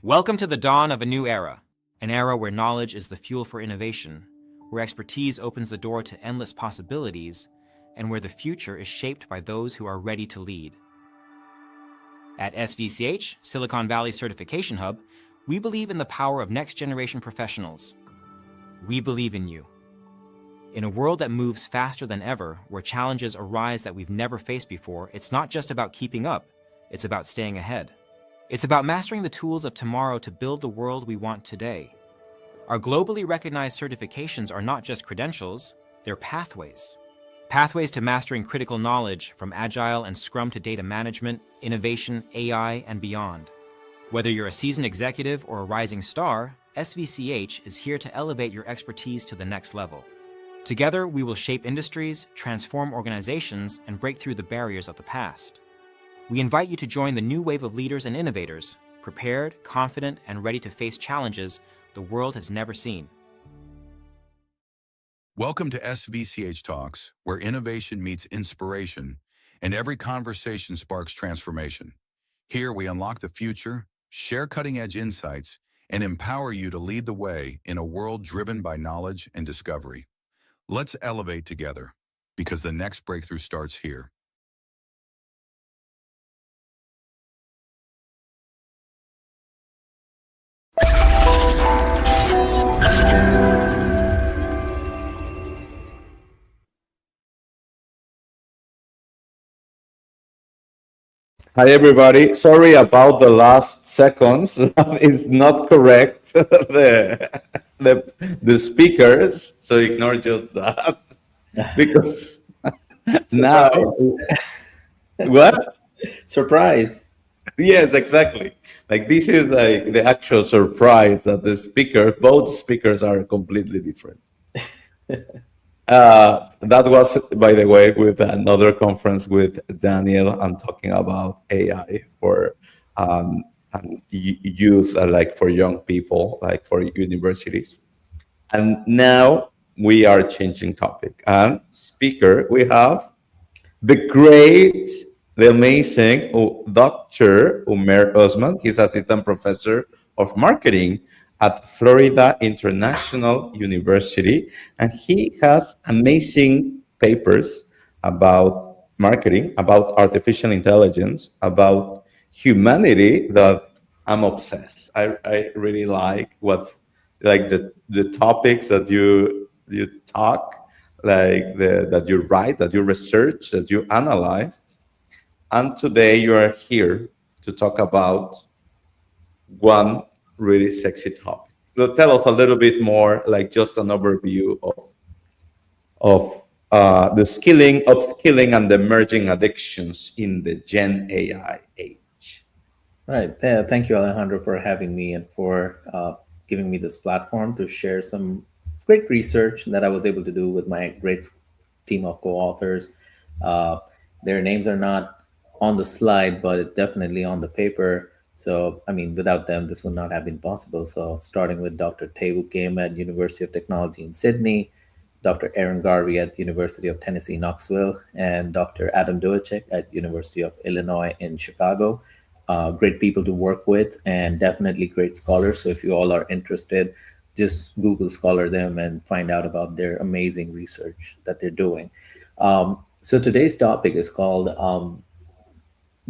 Welcome to the dawn of a new era, an era where knowledge is the fuel for innovation, where expertise opens the door to endless possibilities, and where the future is shaped by those who are ready to lead. At SVCH, Silicon Valley Certification Hub, we believe in the power of next-generation professionals. We believe in you. In a world that moves faster than ever, where challenges arise that we've never faced before, it's not just about keeping up, it's about staying ahead. It's about mastering the tools of tomorrow to build the world we want today. Our globally recognized certifications are not just credentials, they're pathways. Pathways to mastering critical knowledge from Agile and Scrum to data management, innovation, AI, and beyond. Whether you're a seasoned executive or a rising star, SVCH is here to elevate your expertise to the next level. Together, we will shape industries, transform organizations, and break through the barriers of the past. We invite you to join the new wave of leaders and innovators, prepared, confident, and ready to face challenges the world has never seen. Welcome to SVCH Talks, where innovation meets inspiration, and every conversation sparks transformation. Here we unlock the future, share cutting-edge insights, and empower you to lead the way in a world driven by knowledge and discovery. Let's elevate together, because the next breakthrough starts here. Hi, everybody. Sorry about the last seconds. It's not correct. The speakers. So ignore just that because now what? Surprise. Yes, exactly. Like this is like the actual surprise that both speakers are completely different. That was, by the way, with another conference with Daniel. I'm talking about AI for and youth, like for young people, like for universities. And now we are changing topic. And speaker, we have the great, the amazing Dr. Umair Usman. He's assistant professor of marketing at Florida International University, and he has amazing papers about marketing, about artificial intelligence, about humanity that I'm obsessed. I really like the topics that you talk, that you write, that you research, that you analyzed. And today you are here to talk about one really sexy topic. So tell us a little bit more, like just an overview of the skilling, upskilling, and the emerging addictions in the Gen AI age. Right. Thank you, Alejandro, for having me and for giving me this platform to share some great research that I was able to do with my great team of co-authors. Their names are not on the slide, but definitely on the paper. So, I mean, without them, this would not have been possible. So, starting with Dr. Taewook Kim at University of Technology in Sydney, Dr. Aaron Garvey at University of Tennessee, Knoxville, and Dr. Adam Doacek at University of Illinois in Chicago. Great people to work with and definitely great scholars. So if you all are interested, just Google Scholar them and find out about their amazing research that they're doing. So today's topic is called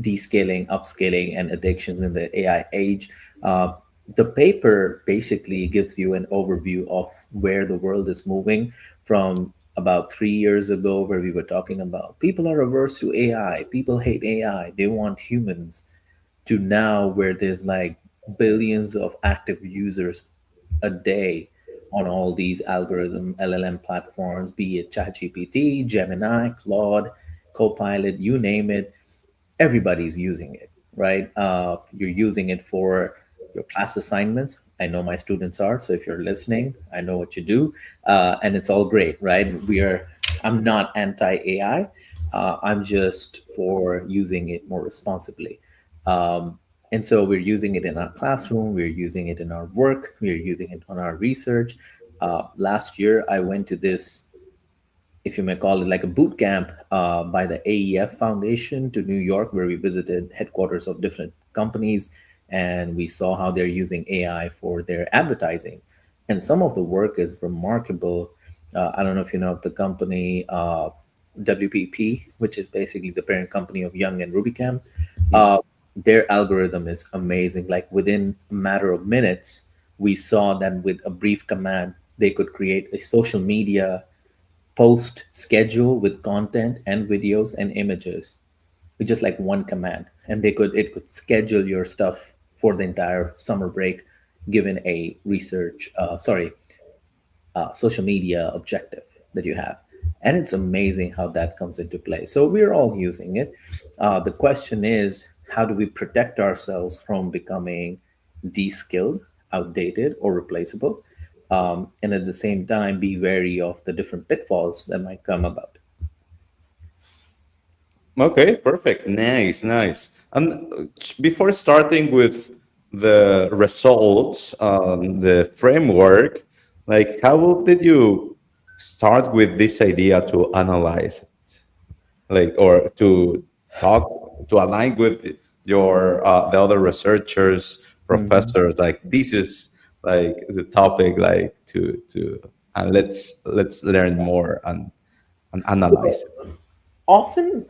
descaling, upscaling, and addictions in the AI age. The paper basically gives you an overview of where the world is moving from about 3 years ago, where we were talking about people are averse to AI, people hate AI, they want humans, to now where there's like billions of active users a day on all these algorithm LLM platforms, be it ChatGPT, Gemini, Claude, Copilot, you name it, everybody's using it, right? You're using it for your class assignments. I know my students are. So if you're listening, I know what you do. And it's all great, right? I'm not anti AI. I'm just for using it more responsibly. And so we're using it in our classroom, we're using it in our work, we're using it on our research. Last year, I went to this, if you may call it like a boot camp by the AEF Foundation to New York, where we visited headquarters of different companies and we saw how they're using AI for their advertising. And some of the work is remarkable. I don't know if you know of the company WPP, which is basically the parent company of Young and Rubicam. Mhm. Uh, their algorithm is amazing. Like within a matter of minutes, we saw that with a brief command, they could create a social media post schedule with content and videos and images with just like one command, and it could schedule your stuff for the entire summer break given a social media objective that you have. And it's amazing how that comes into play. So we're all using it. The question is, how do we protect ourselves from becoming de-skilled, outdated, or replaceable? And at the same time, be wary of the different pitfalls that might come about. Okay, perfect. Nice, nice. And before starting with the results, the framework, like how did you start with this idea to analyze it? Like, or to talk, to align with your the other researchers, Mhm. professors, like this is like the topic, like to and let's learn more and So analyze it. often,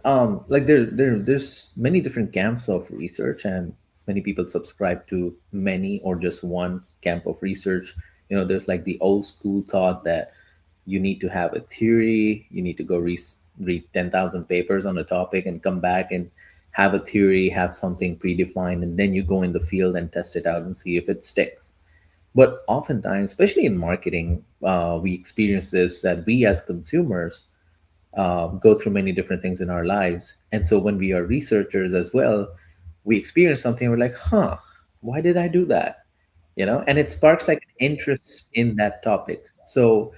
like there's many different camps of research, and many people subscribe to many or just one camp of research. There's like the old school thought that you need to have a theory, you need to go read 10,000 papers on a topic and come back and have a theory, have something predefined, and then you go in the field and test it out and see if it sticks. But oftentimes, especially in marketing, we experience this, that we as consumers go through many different things in our lives. And so when we are researchers as well, we experience something, we're like, huh, why did I do that? And it sparks like an interest in that topic. So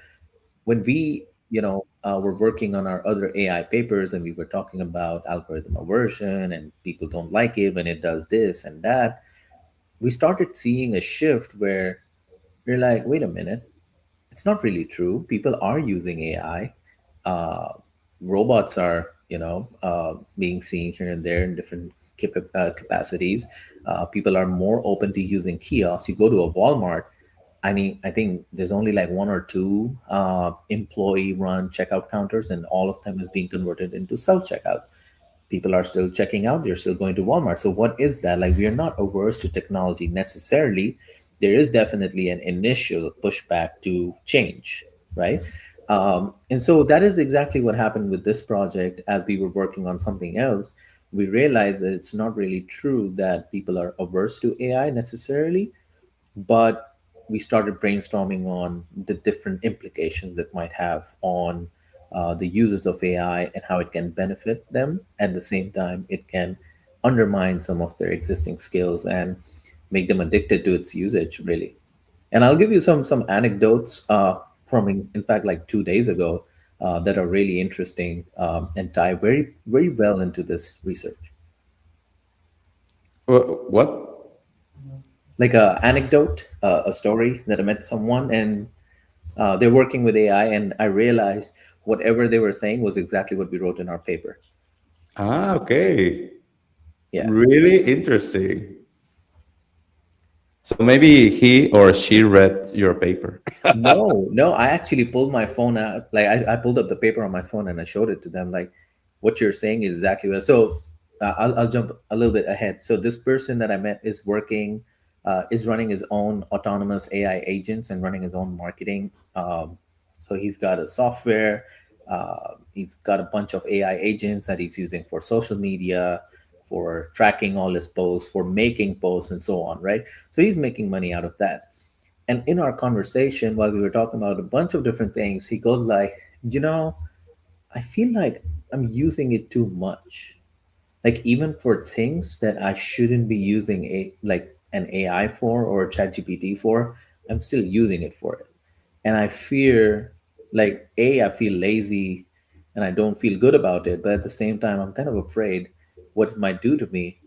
when we, were working on our other AI papers and we were talking about algorithm aversion and people don't like it when it does this and that, we started seeing a shift where we're like, wait a minute, it's not really true. People are using AI. Uh, Robots are, being seen here and there in different capacities. People are more open to using kiosks. You go to a Walmart. I mean, I think there's only like one or two employee-run checkout counters, and all of them is being converted into self-checkouts. People are still checking out, they're still going to Walmart. So what is that? Like, we are not averse to technology necessarily. There is definitely an initial pushback to change, right? And so that is exactly what happened with this project. As we were working on something else, we realized that it's not really true that people are averse to AI necessarily, but we started brainstorming on the different implications it might have on the users of AI and how it can benefit them. At the same time, it can undermine some of their existing skills and make them addicted to its usage, really. And I'll give you some anecdotes from, in fact, like 2 days ago, that are really interesting, and tie very very well into this research. What? Like a anecdote, a story that I met someone and they're working with AI, and I realized whatever they were saying was exactly what we wrote in our paper. Ah, okay. Yeah. Really interesting. So maybe he or she read your paper. No, no, I actually pulled my phone out. Like I pulled up the paper on my phone and I showed it to them. Like, what you're saying is exactly what. So I'll jump a little bit ahead. So this person that I met is running his own autonomous AI agents and running his own marketing. So he's got a software. He's got a bunch of AI agents that he's using for social media, for tracking all his posts, for making posts, and so on. Right. So he's making money out of that. And in our conversation, while we were talking about a bunch of different things, he goes like, you know, I feel like I'm using it too much. Like even for things that I shouldn't be using like an AI for or ChatGPT for, I'm still using it for it. And I fear, like, I feel lazy and I don't feel good about it. But at the same time, I'm kind of afraid what it might do to me.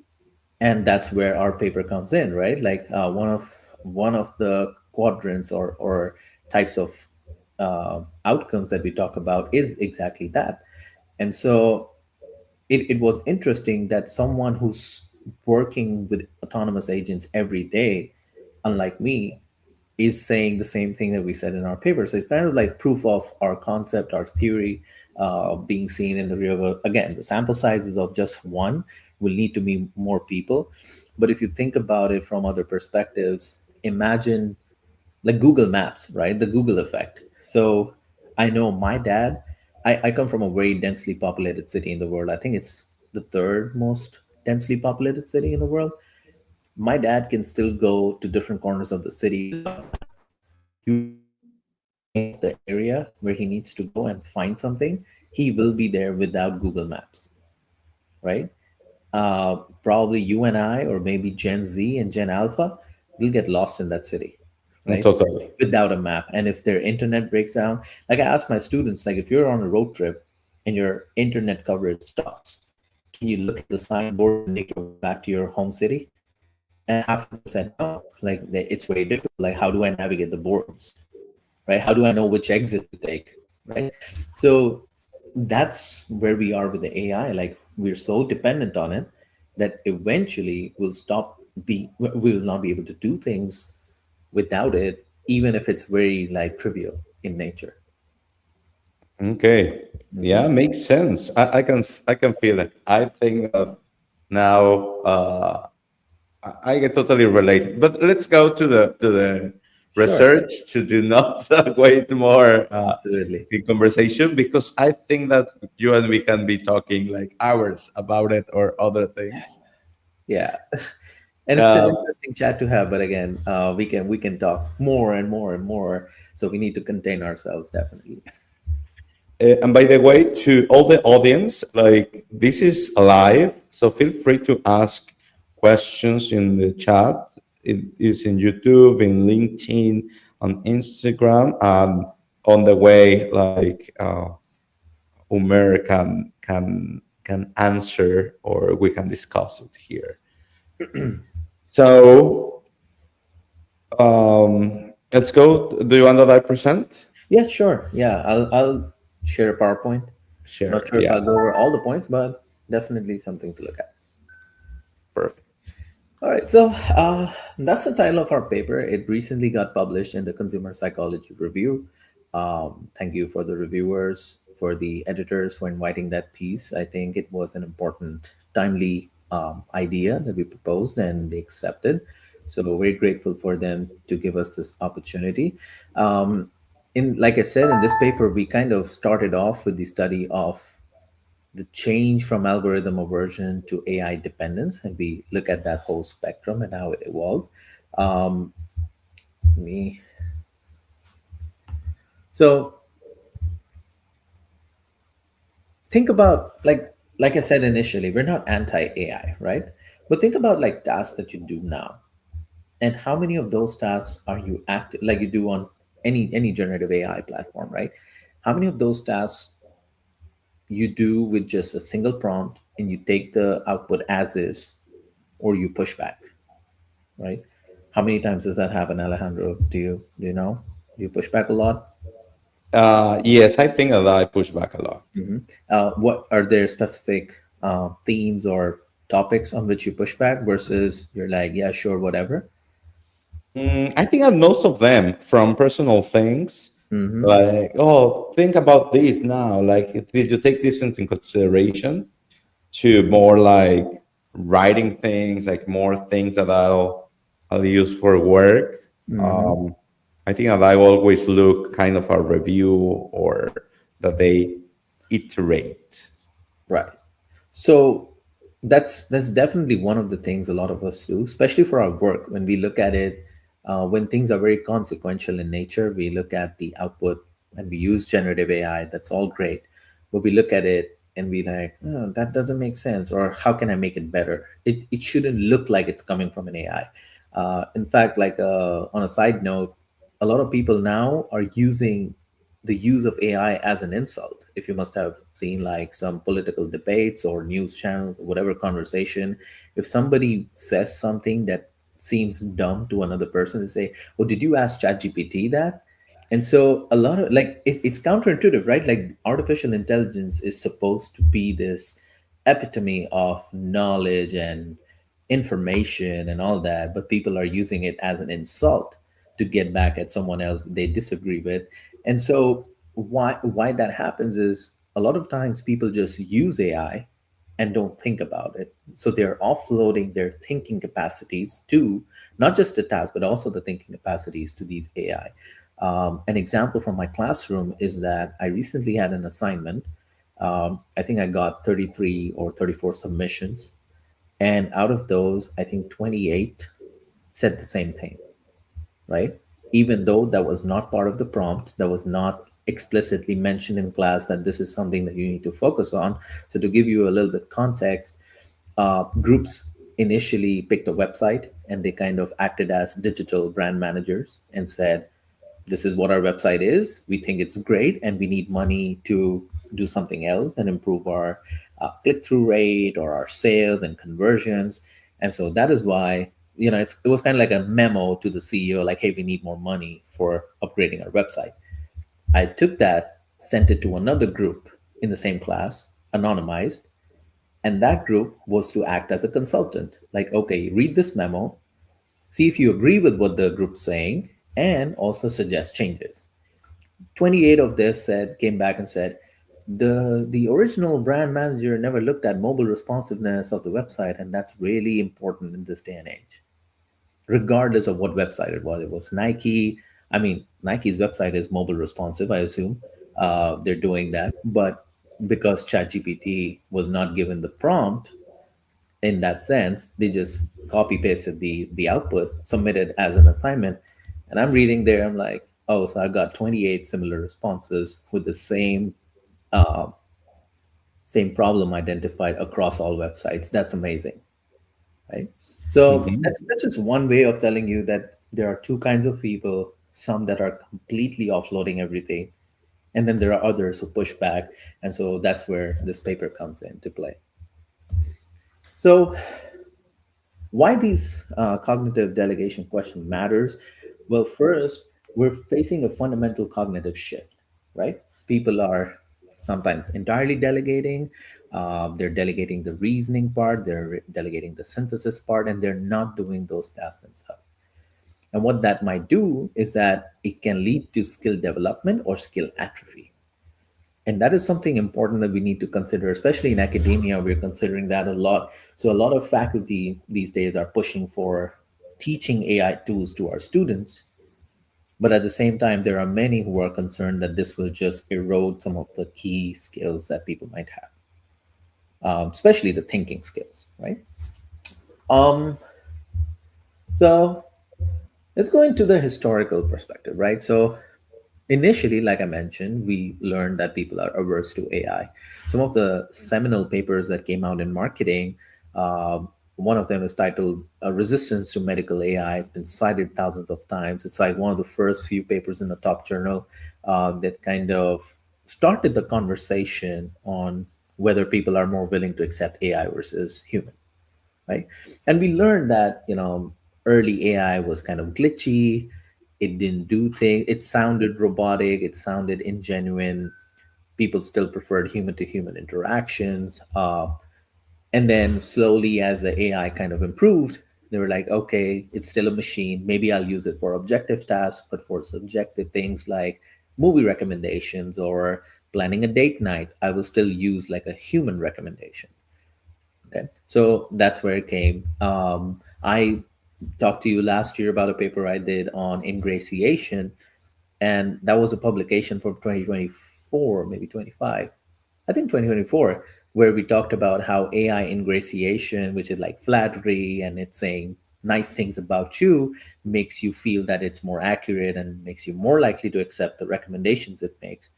And that's where our paper comes in, right? Like one of the quadrants or types of outcomes that we talk about is exactly that. And so it was interesting that someone who's working with autonomous agents every day, unlike me, is saying the same thing that we said in our paper. So it's kind of like proof of our concept, our theory, being seen in the real world. Again, the sample size is of just one. Will need to be more people. But if you think about it from other perspectives, imagine like Google Maps, right? The Google effect. So I know my dad, I come from a very densely populated city in the world. I think it's the third most densely populated city in the world. My dad can still go to different corners of the city without a map. You ask him to give you the name of the area where he needs to go and find something, he will be there without Google Maps, right? Probably you and I, or maybe Gen Z and Gen Alpha, will get lost in that city, right? Totally. Without a map. And if their internet breaks down, like I ask my students, like if you're on a road trip and your internet coverage stops, can you look at the signboard and make your way back to your home city? And half of them said no. Like it's very difficult. Like how do I navigate the boards? Right? How do I know which exit to take? Right? So that's where we are with the AI. Like we're so dependent on it that eventually we will not be able to do things without it, even if it's very like trivial in nature. Okay. Yeah, makes sense. I can feel it. I think that now I get totally related. But let's go to the Sure, research to do not wait more absolutely. in conversation, because I think that you and we can be talking like hours about it or other things. Yeah. And it's an Uh, interesting chat to have, but again, we can talk more and more and more. So we need to contain ourselves definitely. and by the way, to all the audience, like this is live, so feel free to ask questions in the chat. It is in YouTube, in LinkedIn, on Instagram, and on the way, like Umer can answer, or we can discuss it here. So let's go. Do you want that I present? Yes, sure. Yeah, I'll share a PowerPoint. I'm not Share. sure if Yeah, I'll go over all the points, but definitely something to look at. perfect. All right, so that's the title of our paper. It recently got published in the Consumer Psychology Review. Thank you for the reviewers, for the editors, for inviting that piece. I think it was an important, timely idea that we proposed, and they accepted. So very grateful for them to give us this opportunity. Like I said, in this paper, we kind of started off with the study of the change from algorithm aversion to AI dependence, and we look at that whole spectrum and how it evolved. Um, me, so think about like I said initially, we're not anti AI, right? But think about like tasks that you do now, and how many of those tasks are you active like you do on any generative AI platform, right? How many of those tasks you do with just a single prompt and you take the output as is, or you push back, right? How many times does that happen, Alejandro? Do you know? Do you push back a lot? Yes, I think that I push back a lot. What are there specific themes or topics on which you push back versus you're like, yeah, sure, whatever? I think that most of them from personal things, Mm-hmm. like, oh, think about this now. Like, did you take this into consideration? To more like writing things, like more things that I'll use for work. Mm-hmm. Um, I think that I always look kind of a review or that they iterate. Right. So that's definitely one of the things a lot of us do, especially for our work. When we look at it, when things are very consequential in nature, we look at the output and we use generative AI. That's all great, but we look at it and we like, oh, that doesn't make sense, or how can I make it better? It shouldn't look like it's coming from an AI. In fact, like on a side note, a lot of people now are using the use of AI as an insult. If you must have seen like some political debates or news channels or whatever conversation, if somebody says something that seems dumb to another person, they say, "Oh, did you ask ChatGPT that?" And so a lot of like it's counterintuitive, right? Like artificial intelligence is supposed to be this epitome of knowledge and information and all that, but people are using it as an insult to get back at someone else they disagree with. And so why that happens is a lot of times people just use AI and don't think about it. So they're offloading their thinking capacities to not just the task, but also the thinking capacities to these AI. An example from my classroom is that I recently had an assignment. I think I got 33 or 34 submissions. And out of those, I think 28 said the same thing, right? Even though that was not part of the prompt, that was not explicitly mentioned in class that this is something that you need to focus on. So, to give you a little bit context, groups initially picked a website and they kind of acted as digital brand managers and said, this is what our website is. We think it's great, and we need money to do something else and improve our click through rate or our sales and conversions. And so that is why, it was kind of like a memo to the CEO, like, hey, we need more money for upgrading our website. I took that, sent it to another group in the same class, anonymized, and that group was to act as a consultant. Like, okay, read this memo, see if you agree with what the group's saying, and also suggest changes. 28 of this said came back and said the original brand manager never looked at mobile responsiveness of the website, and that's really important in this day and age, regardless of what website it was. It was Nike. I mean, Nike's website is mobile responsive, I assume. They're doing that, but because ChatGPT was not given the prompt in that sense, they just copy pasted the output, submitted as an assignment. And I'm reading there, I'm like, oh, so I got 28 similar responses with the uh, same problem identified across all websites. That's amazing, right? So Mhm. that's just one way of telling you that there are two kinds of people: some that are completely offloading everything, and then there are others who push back. And so that's where this paper comes into play. So why these cognitive delegation question matters? Well, first, we're facing a fundamental cognitive shift, right? People are sometimes entirely delegating. They're delegating the reasoning part, they're delegating the synthesis part, and they're not doing those tasks themselves. And what that might do is that it can lead to skill development or skill atrophy. And that is something important that we need to consider, especially in academia. We're considering that a lot. So a lot of faculty these days are pushing for teaching AI tools to our students, but at the same time there are many who are concerned that this will just erode some of the key skills that people might have, especially the thinking skills, right? um, so let's go into the historical perspective, right? So initially, like I mentioned, we learned that people are averse to AI. Some of the seminal papers that came out in marketing, one of them is titled Resistance to Medical AI. It's been cited thousands of times. It's like one of the first few papers in the top journal that kind of started the conversation on whether people are more willing to accept AI versus human, right? And we learned that, early AI was kind of glitchy. It didn't do things. It sounded robotic. It sounded ingenuine. People still preferred human to human interactions. And then slowly, as the AI kind of improved, they were like, okay, it's still a machine. Maybe I'll use it for objective tasks, but for subjective things like movie recommendations or planning a date night, I will still use like a human recommendation. Okay, so that's where it came. I talked to you last year about a paper I did on ingratiation, and that was a publication from 2024, maybe 25, I think 2024, where we talked about how AI ingratiation, which is like flattery and it's saying nice things about you, makes you feel that it's more accurate and makes you more likely to accept the recommendations it makes.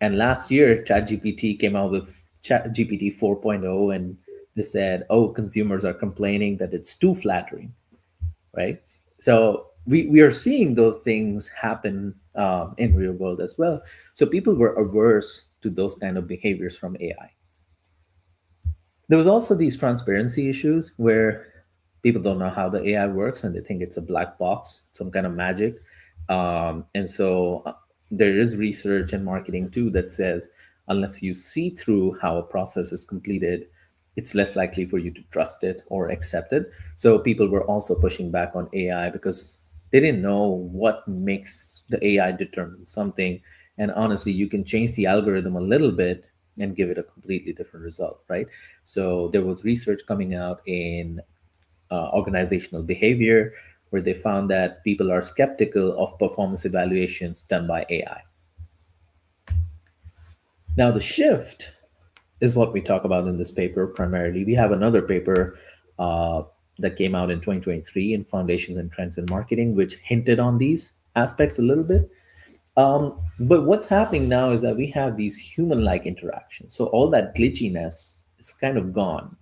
And last year, ChatGPT came out with ChatGPT 4.0, and they said, oh, consumers are complaining that it's too flattering, right? So we are seeing those things happen in real world as well. So people were averse to those kind of behaviors from AI. There was also these transparency issues where people don't know how the AI works and they think it's a black box, some kind of magic. And so there is research and marketing too that says unless you see through how a process is completed, it's less likely for you to trust it or accept it. So people were also pushing back on AI because they didn't know what makes the AI determine something. And honestly, you can change the algorithm a little bit and give it a completely different result, right? So there was research coming out in organizational behavior where they found that people are skeptical of performance evaluations done by AI. Now, the shift is what we talk about in this paper primarily. We have another paper uh, that came out in 2023 in Foundations and Trends in Marketing, which hinted on these aspects a little bit. But what's happening now is that we have these human-like interactions. So all that glitchiness is kind of gone.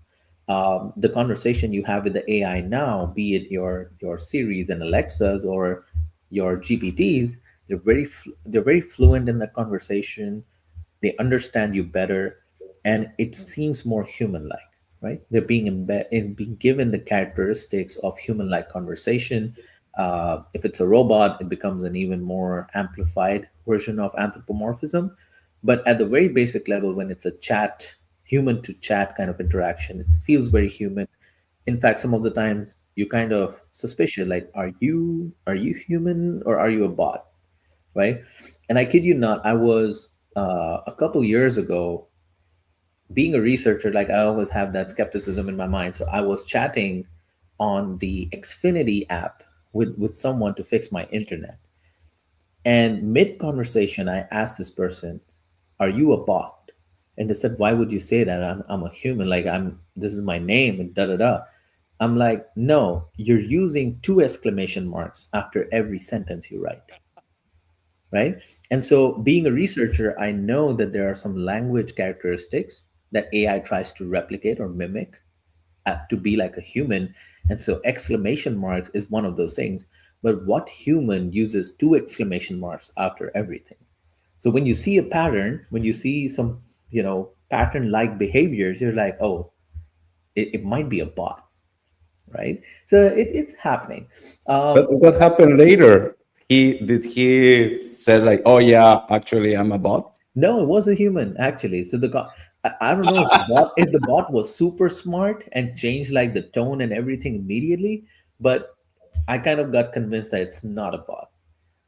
The conversation you have with the AI now, be it your Siris and Alexas or your GPTs, they're very fluent in the conversation. They understand you better, and it seems more human-like, right? They're being given the characteristics of human-like conversation. If it's a robot, it becomes an even more amplified version of anthropomorphism. But at the very basic level, when it's a chat, human to chat kind of interaction, it feels very human. In fact, some of the times you kind of suspicious, like, are you human or are you a bot, right? And I kid you not, I was a couple years ago, being a researcher, like I always have that skepticism in my mind. So I was chatting on the Xfinity app with someone to fix my internet. And mid conversation, I asked this person, "Are you a bot?" And they said, "Why would you say that? I'm a human. Like this is my name and da da da." I'm like, "No, you're using two exclamation marks after every sentence you write." Right? And so, being a researcher, I know that there are some language characteristics that AI tries to replicate or mimic to be like a human. And so, exclamation marks is one of those things. But what human uses two exclamation marks after everything? So, when you see a pattern, when you see some, pattern like behaviors, you're like, oh, it might be a bot, right? So, it's happening. But what happened later? He said like, "Oh yeah, actually, I'm a bot." No, it was a human actually. So I don't know if the bot was super smart and changed like the tone and everything immediately, but I kind of got convinced that it's not a bot.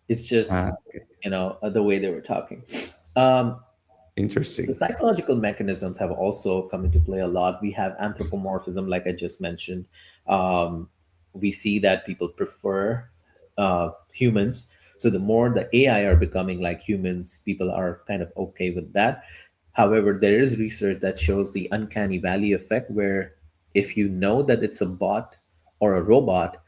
It's just Okay. the way they were talking. Um, the Interesting. psychological mechanisms have also come into play a lot. We have anthropomorphism, like I just mentioned. Um, we see that people prefer humans. So the more the AI are becoming like humans, people are kind of okay with that. However, there is research that shows the uncanny valley effect, where if you know that it's a bot or a robot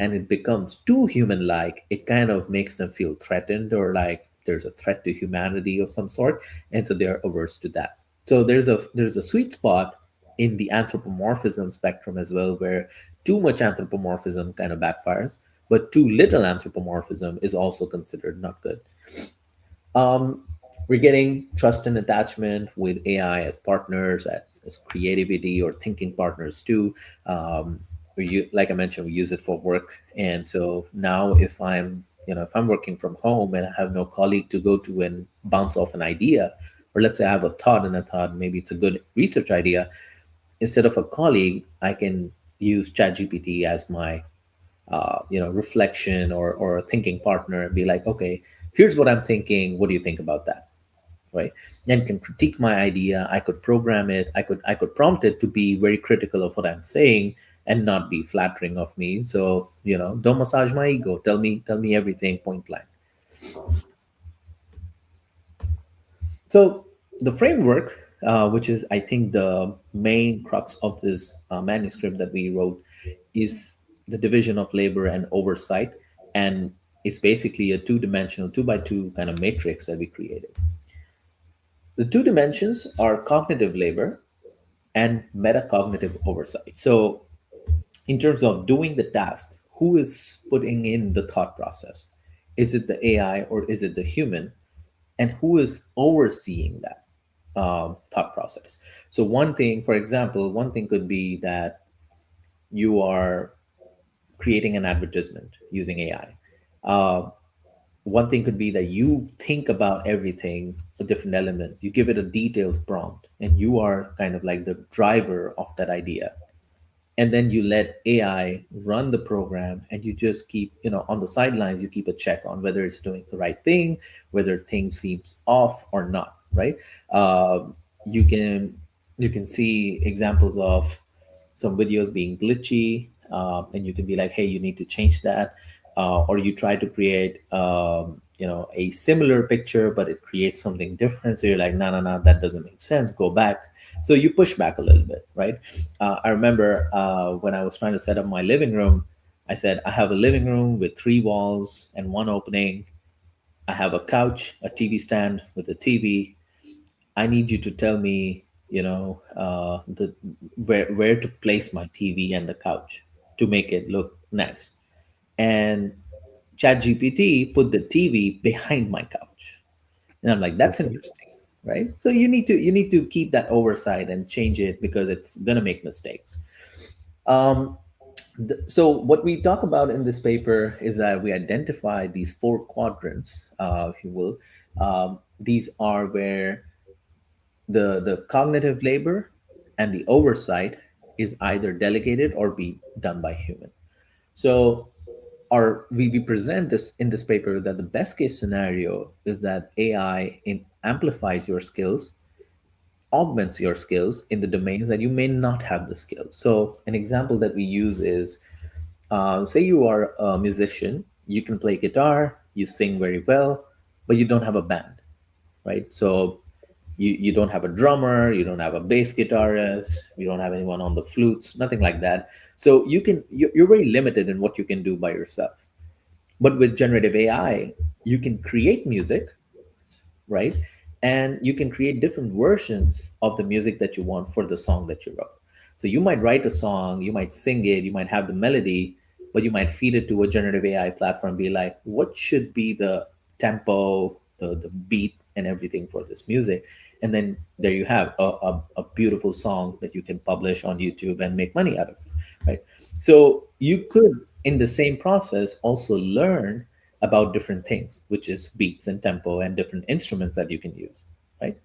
and it becomes too human like, it kind of makes them feel threatened or like there's a threat to humanity of some sort. And so they're averse to that. So there's a sweet spot in the anthropomorphism spectrum as well, where too much anthropomorphism kind of backfires, but too little anthropomorphism is also considered not good. um, we're getting trust and attachment with AI as partners, as creativity or thinking partners too. Like I mentioned, we use it for work, and so now if I'm working from home and I have no colleague to go to and bounce off an idea, or let's say I have a thought and I thought maybe it's a good research idea, instead of a colleague, I can use ChatGPT as my reflection or a thinking partner and be like, okay, here's what I'm thinking. What do you think about that? Right? And can critique my idea. I could program it. I could prompt it to be very critical of what I'm saying and not be flattering of me. So don't massage my ego. Tell me everything point blank. So the framework, which is I think the main crux of this manuscript that we wrote, is the division of labor and oversight, and it's basically a two-dimensional, two by two kind of matrix that we created. The two dimensions are cognitive labor and metacognitive oversight. So, in terms of doing the task, who is putting in the thought process? Is it the AI or is it the human? And who is overseeing that thought process? So, for example, one thing could be that you are creating an advertisement using AI. One thing could be that you think about everything, the different elements, you give it a detailed prompt, and you are kind of like the driver of that idea. And then you let AI run the program, and you just keep, on the sidelines, you keep a check on whether it's doing the right thing, whether things seems off or not, right? You can see examples of some videos being glitchy, and you can be like, hey, you need to change that. Or you try to create a similar picture, but it creates something different, so you're like, no, no, no, that doesn't make sense, go back. So you push back a little bit, right? I remember when I was trying to set up my living room, I said, I have a living room with three walls and one opening. I have a couch, a TV stand with a TV. I need you to tell me, the where to place my TV and the couch to make it look nice. And ChatGPT put the TV behind my couch, and I'm like, that's Okay. interesting, right? So you need to keep that oversight and change it because it's gonna make mistakes. Um, so what we talk about in this paper is that we identify these four quadrants, if you will. These are where the cognitive labor and the oversight is either delegated or be done by human. So we present this in this paper that the best case scenario is that AI amplifies your skills, augments your skills in the domains that you may not have the skills. So an example that we use is, say you are a musician, you can play guitar, you sing very well, but you don't have a band, right? So you don't have a drummer, you don't have a bass guitarist, you don't have anyone on the flutes, nothing like that. So you're very limited in what you can do by yourself. But with generative AI, you can create music, right? And you can create different versions of the music that you want for the song that you wrote. So you might write a song, you might sing it, you might have the melody, but you might feed it to a generative AI platform, be like, what should be the tempo, the beat, and everything for this music? And then there you have a beautiful song that you can publish on YouTube and make money out of it, right? So you could, in the same process, also learn about different things, which is beats and tempo and different instruments that you can use, right?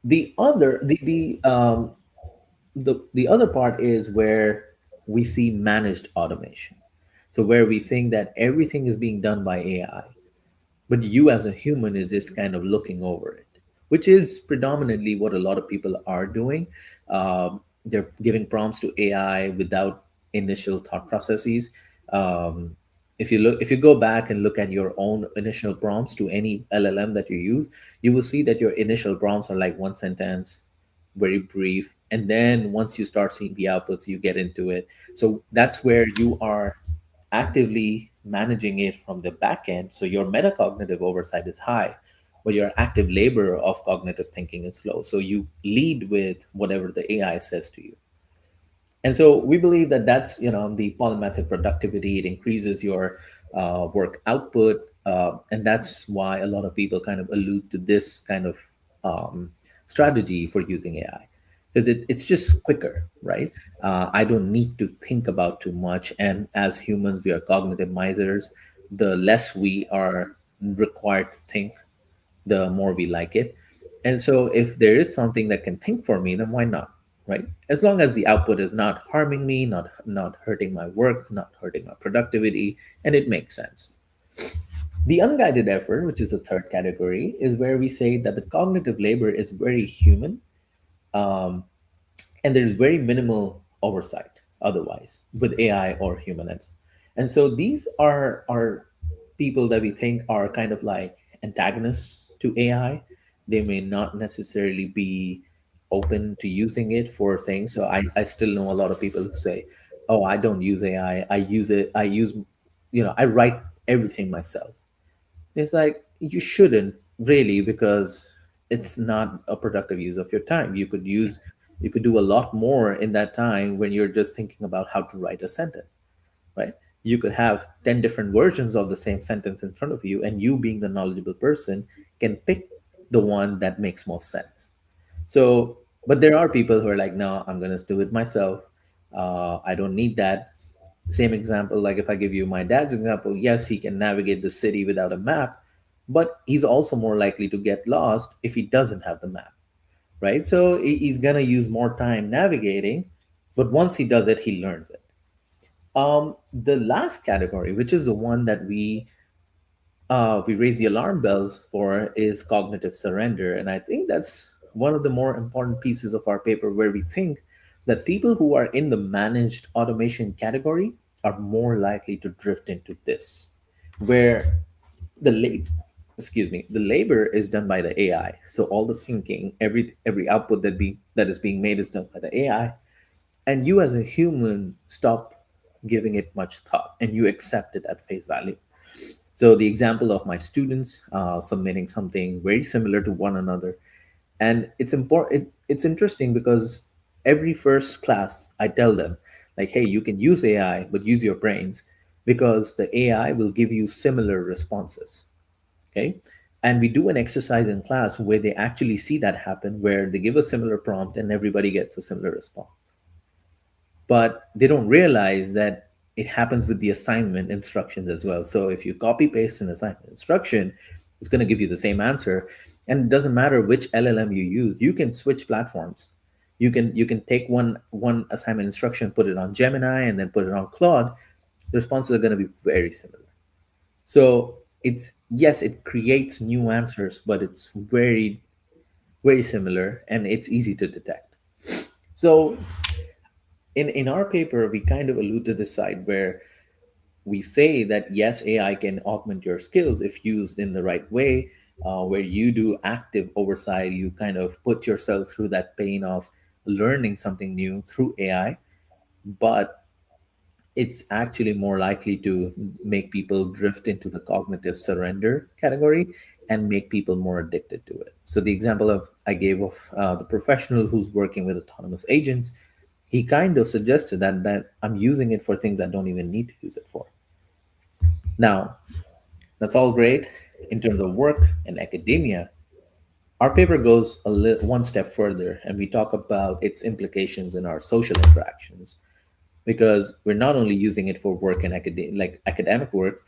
The other the other part is where we see managed automation. So where we think that everything is being done by AI, but you as a human is just kind of looking over it, which is predominantly what a lot of people are doing. They're giving prompts to AI without initial thought processes. If you go back and look at your own initial prompts to any LLM that you use, you will see that your initial prompts are like one sentence, very brief, and then once you start seeing the outputs, you get into it. So that's where you are actively managing it from the back end. So your metacognitive oversight is high, but your active labor of cognitive thinking is low. So you lead with whatever the AI says to you. And so we believe that that's, the polymathic productivity. It increases your work output, and that's why a lot of people kind of allude to this kind of strategy for using AI, because it's just quicker, right? I don't need to think about too much, and as humans, we are cognitive misers. The less we are required to think, the more we like it. And so if there is something that can think for me, then why not? Right? As long as the output is not harming me, not hurting my work, not hurting my productivity, and it makes sense. The unguided effort, which is the third category, is where we say that the cognitive labor is very human, um, and there's very minimal oversight otherwise with AI or humans. And so these are people that we think are kind of like antagonists to AI. They may not necessarily be open to using it for things. So I still know a lot of people who say, oh, I don't use AI. I use it. I use, I write everything myself. It's like you shouldn't really, because it's not a productive use of your time. You could do a lot more in that time when you're just thinking about how to write a sentence, right? You could have 10 different versions of the same sentence in front of you, and you, being the knowledgeable person, can pick the one that makes most sense. So, but there are people who are like, no, I'm going to do it myself. I don't need that. Same example, like if I give you my dad's example, yes, he can navigate the city without a map, but he's also more likely to get lost if he doesn't have the map, right? So he's gonna use more time navigating, but once he does it, he learns it. The last category, which is the one that we raise the alarm bells for, is cognitive surrender, and I think that's one of the more important pieces of our paper, where we think that people who are in the managed automation category are more likely to drift into this, where the lab the labor is done by the AI. So all the thinking, every output that is being made is done by the AI, and you as a human stop giving it much thought and you accept it at face value. So the example of my students submitting something very similar to one another, and it's important. It's interesting because every first class I tell them, like, hey, you can use AI, but use your brains, because the AI will give you similar responses. Okay, and we do an exercise in class where they actually see that happen, where they give a similar prompt and everybody gets a similar response, but they don't realize that it happens with the assignment instructions as well. So if you copy paste an assignment instruction, it's going to give you the same answer, and it doesn't matter which LLM you use. You can switch platforms. You can take one assignment instruction, put it on Gemini, and then put it on Claude. The responses are going to be very similar. So it's, yes, it creates new answers, but it's very similar and it's easy to detect. So in our paper, we kind of allude to this side where we say that yes, AI can augment your skills if used in the right way, where you do active oversight, you kind of put yourself through that pain of learning something new through AI, but it's actually more likely to make people drift into the cognitive surrender category and make people more addicted to it. So the example of I gave of the professional who's working with autonomous agents, he kind of suggested that I'm using it for things I don't even need to use it for. Now, that's all great in terms of work and academia. Our paper goes one step further, and we talk about its implications in our social interactions, because we're not only using it for work and academic work,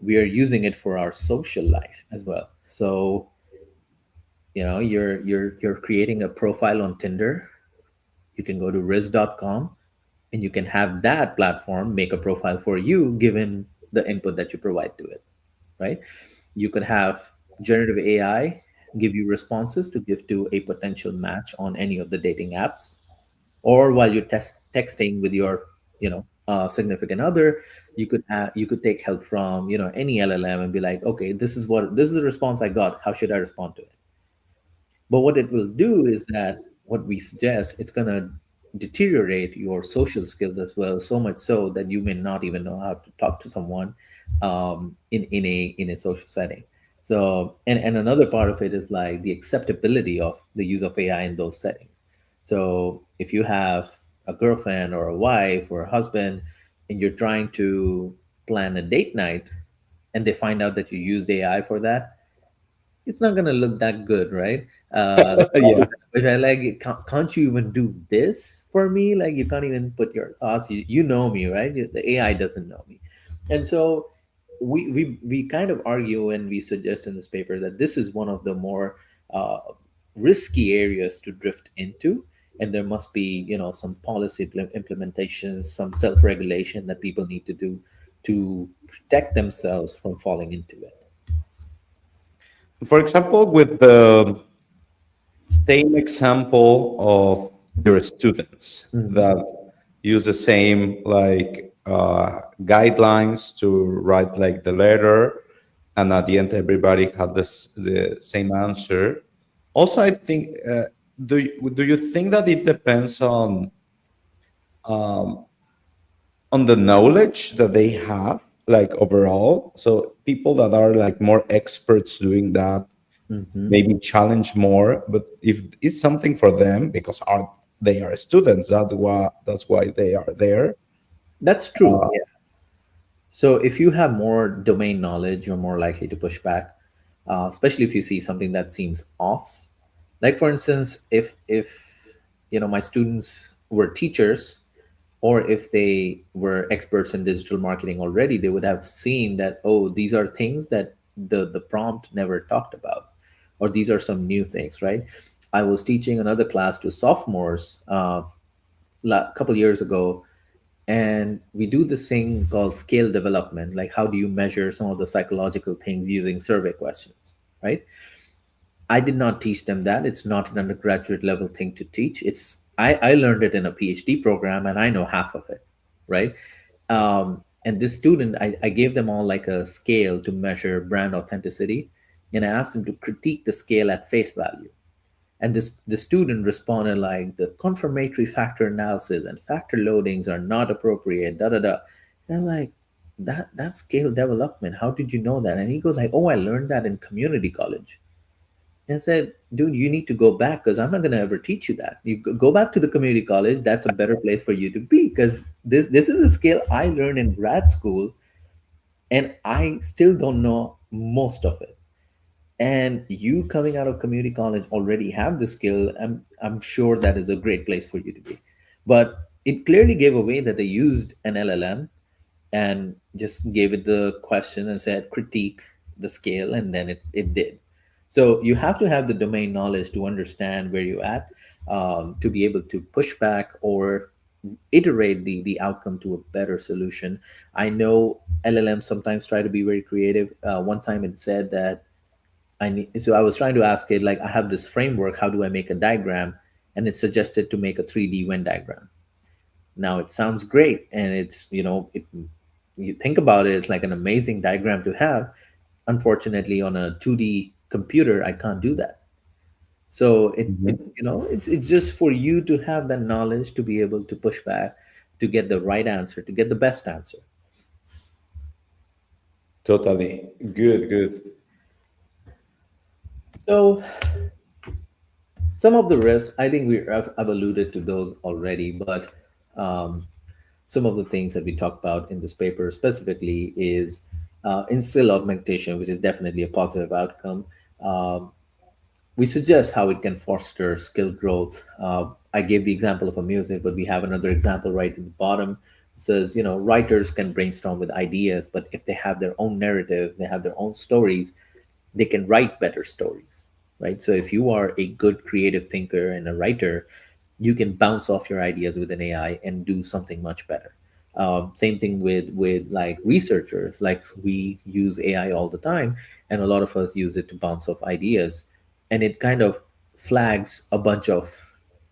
we are using it for our social life as well. So, you're creating a profile on Tinder. You can go to riz.com and you can have that platform make a profile for you given the input that you provide to it, right? You could have generative AI give you responses to give to a potential match on any of the dating apps, or while you're texting with your significant other, you could take help from any LLM and be like, okay, this is the response I got, how should I respond to it? But what it will do is that what we suggest, it's going to deteriorate your social skills as well, so much so that you may not even know how to talk to someone in a social setting. So, and another part of it is like the acceptability of the use of AI in those settings. So if you have a girlfriend or a wife or a husband and you're trying to plan a date night and they find out that you used AI for that, it's not gonna look that good, right? Yeah. Which I like. Can't you even do this for me? Like you can't even put your thoughts. You know me, right? The AI doesn't know me, and so we kind of argue and we suggest in this paper that this is one of the more uh, risky areas to drift into, and there must be some policy implementations, some self regulation that people need to do to protect themselves from falling into it. For example, with the same example of your students Mhm. that use the same like guidelines to write like the letter, and at the end everybody had the same answer. Also, I think do you think that it depends on the knowledge that they have like overall? So people that are like more experts doing that Mhm. maybe challenge more, but if it's something for them because they are students, that's why they are there. That's true. Yeah. So if you have more domain knowledge, you're more likely to push back, especially if you see something that seems off. Like for instance, if my students were teachers, Or if they were experts in digital marketing already, they would have seen that, oh, these are things that the prompt never talked about, or these are some new things, right? I was teaching another class to sophomores a couple years ago, and we do this thing called scale development, like how do you measure some of the psychological things using survey questions, right? I did not teach them that. It's not an undergraduate level thing to teach. I learned it in a PhD program, and I know half of it, right? And this student, I gave them all like a scale to measure brand authenticity, and I asked them to critique the scale at face value. And the student responded like the confirmatory factor analysis and factor loadings are not appropriate, da da da. And I'm like, that's scale development. How did you know that? And he goes like, oh, I learned that in community college. And I said, dude, you need to go back because I'm not going to ever teach you that. You go back to the community college. That's a better place for you to be because this is a skill I learned in grad school, and I still don't know most of it. And you coming out of community college already have the skill. I'm sure that is a great place for you to be. But it clearly gave away that they used an LLM and just gave it the question and said critique the scale, and then it did. So you have to have the domain knowledge to understand where you're at, to be able to push back or iterate the outcome to a better solution. I know LLMs sometimes try to be very creative. One time it said that so I was trying to ask it like, I have this framework, how do I make a diagram? And it suggested to make a 3D Venn diagram. Now it sounds great, and it's, you think about it, it's like an amazing diagram to have. Unfortunately, on a 2D computer, I can't do that. So it's, Mhm. it's just for you to have that knowledge to be able to push back, to get the right answer, to get the best answer. Totally. Good, good. So some of the risks, I think I've alluded to those already, but um, some of the things that we talked about in this paper specifically is in skill augmentation, which is definitely a positive outcome. Um, we suggest how it can foster skill growth. I gave the example of a music, but we have another example right at the bottom. It says, writers can brainstorm with ideas, but if they have their own narrative, they have their own stories, they can write better stories, right? So if you are a good creative thinker and a writer, you can bounce off your ideas with an AI and do something much better. Same thing with like researchers. Like we use AI all the time, and a lot of us use it to bounce off ideas, and it kind of flags a bunch of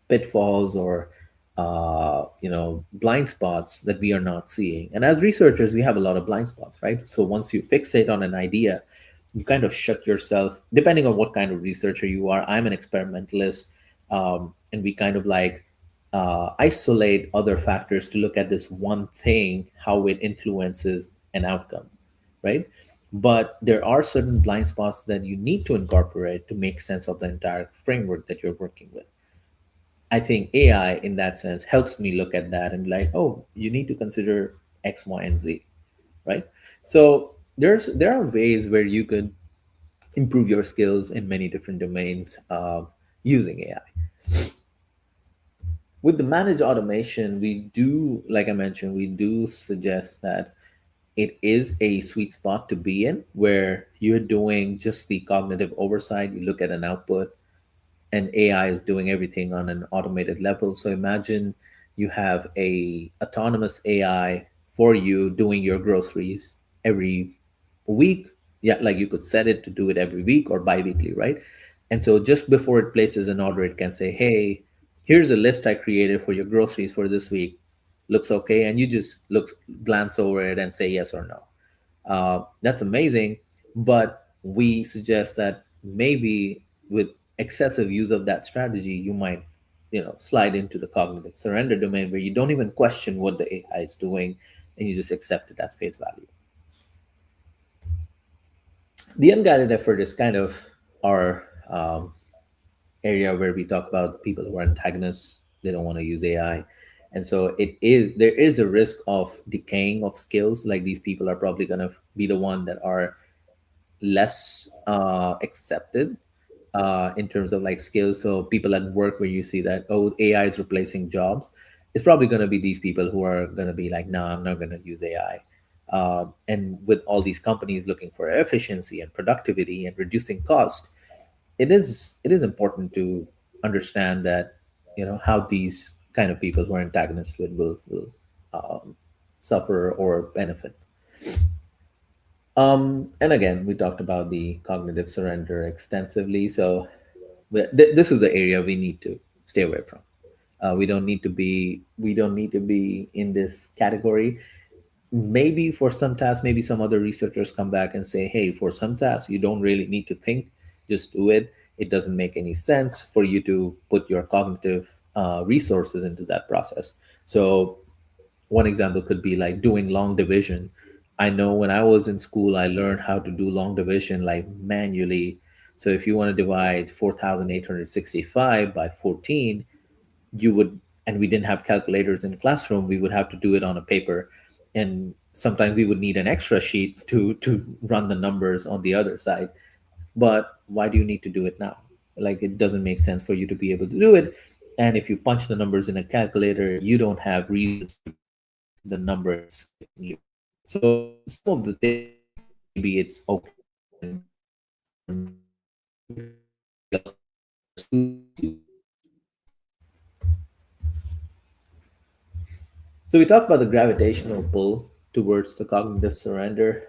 pitfalls or blind spots that we are not seeing. And as researchers, we have a lot of blind spots, right? So once you fixate on an idea, you kind of shut yourself, depending on what kind of researcher you are. I'm an experimentalist, and we kind of like isolate other factors to look at this one thing, how it influences an outcome, right? But there are certain blind spots that you need to incorporate to make sense of the entire framework that you're working with. I think AI, in that sense, helps me look at that and like, oh, you need to consider X, Y, and Z, right? So there are ways where you could improve your skills in many different domains using AI. With the managed automation, we do, like I mentioned, we do suggest that it is a sweet spot to be in where you're doing just the cognitive oversight. You look at an output, and AI is doing everything on an automated level. So imagine you have a autonomous AI for you doing your groceries every week. Yeah, like you could set it to do it every week or bi-weekly, right? And so just before it places an order, it can say, hey, here's a list I created for your groceries for this week. Looks okay. And you just glance over it and say yes or no. That's amazing, but we suggest that maybe with excessive use of that strategy, you might, slide into the cognitive surrender domain where you don't even question what the AI is doing, and you just accept it at face value. The unguided effort is kind of our area where we talk about people who are antagonists. They don't want to use AI. And so there is a risk of decaying of skills. Like these people are probably going to be the one that are less accepted in terms of like skills. So people at work where you see that, oh, AI is replacing jobs, it's probably going to be these people who are going to be like, no, I'm not going to use AI. And with all these companies looking for efficiency and productivity and reducing cost, it is important to understand that, how these kind of people who are antagonists will um, suffer or benefit. And again, we talked about the cognitive surrender extensively. So this is the area we need to stay away from. We don't need to be in this category. Maybe for some tasks, maybe some other researchers come back and say, hey, for some tasks you don't really need to think, just do it. It doesn't make any sense for you to put your cognitive resources into that process. So one example could be like doing long division. I know when I was in school, I learned how to do long division like manually. So if you want to divide 4,865 by 14, you would, and we didn't have calculators in the classroom, we would have to do it on a paper. And sometimes we would need an extra sheet to run the numbers on the other side. But why do you need to do it now? Like, it doesn't make sense for you to be able to do it. And if you punch the numbers in a calculator, you don't have reasons to believe the number is giving you. So some of the things, maybe it's okay and so we talked about the gravitational pull towards the cognitive surrender.